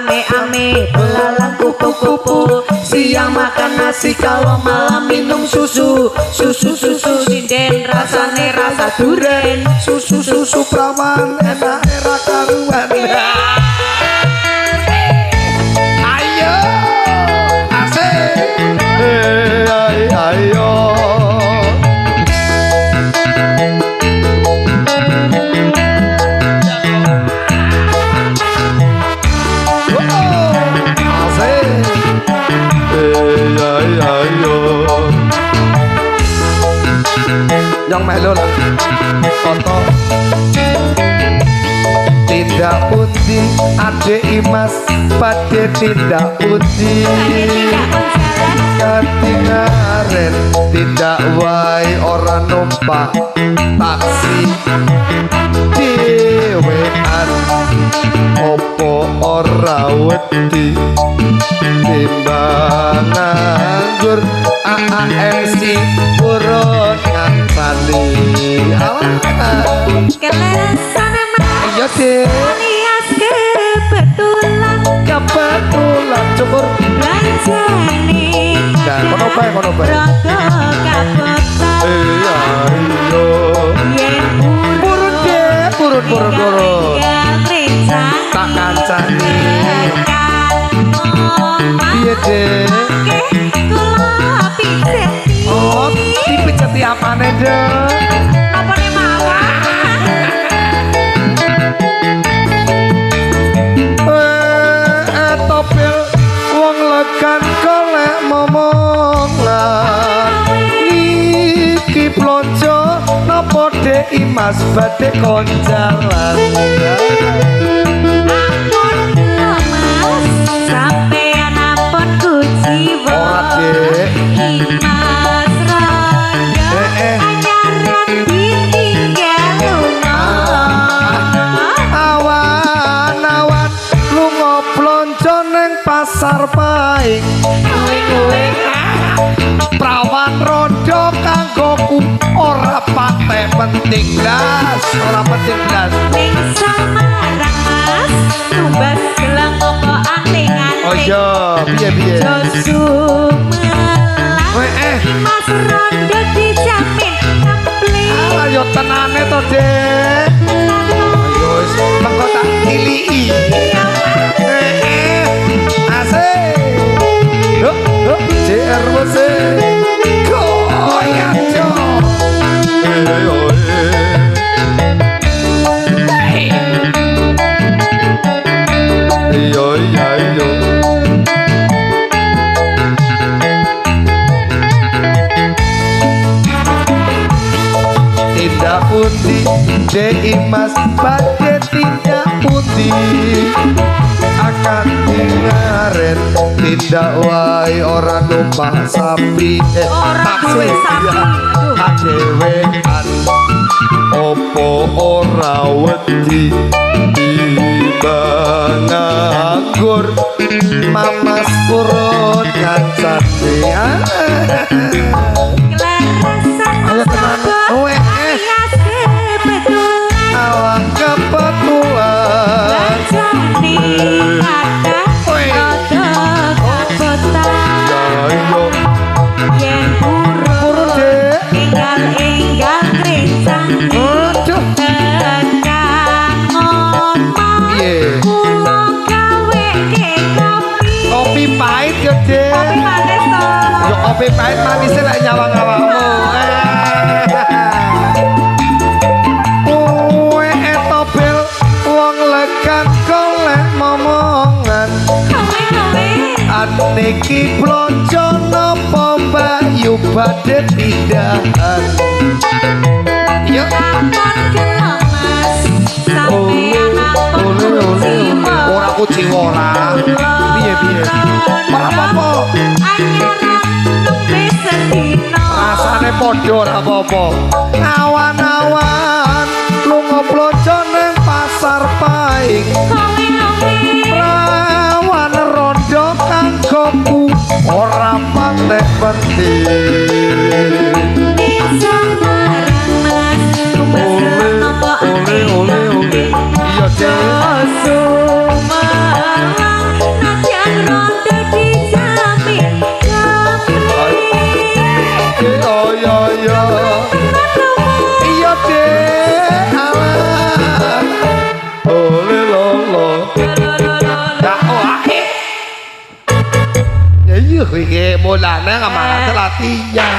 ame-ame belalang kupu-kupu siang makan nasi kalau malam minum susu sinden rasane rasa duren susu prawan enak era karuan ayo asik ayo yang melu lah foto tindak pundi ade imas pada tindak pundi katingaren tindak wae ora numpak taksi dhewean opo ora wedi timbang nganggur AAMC urut ngansani kelesan emang iya deh alias kebetulan cukur lanjani nah kono bae rodo kabotan iya yen purun tak kancani piye deh oh dipijeti apane deh apane mawar topil wong lekan golek momongan iki plonjo napa dek imas badhe konjalan ampun mas sampeyan ampun kujiwa imas rondo anyaran ditinggal lunga awan-awan lunga plonjo ning pasar paing prawan rondo kanggoku ora patek penting blas ning Samarang mas tumbas gelang apa anting-anting oh iya piye Mas rondo dijamin ampli ayo tenane to dek ayo wis mengko tak tiliki asik JR wes goyang jo yo tindak pundi dek imas badhe tindak pundi akan ngaren tindak wae ora numpak sapi duwe sapi dhewean opo ora wedi timbang nganggur mamas purun kancane ayo tenan alias kebetulan awak kebetulan jani ada rodo kabotan yen urut enggal krincane tekan ngomong kula gaweke kopi pahit yo dek kopi manis to yo kopi pahit manisnya lek nyawang awakmu etopil wong lekan golek momongan aniki blonjo napa mbayu badhe tindakan yo ampun gelem mas sampeyan ampun kuciwa ora kuciwa ora piye ora apa-apa anyaran nembe sedina rasane padha ora apa-apa awan-awan lunga blonjo ning pasar paing prawan rondo kanggoku ora patek penting Samarang mas tumbas gelang apa anting-anting iya deh Sumalang คุยเกโบราณนะกับหมาตลาดที่ยา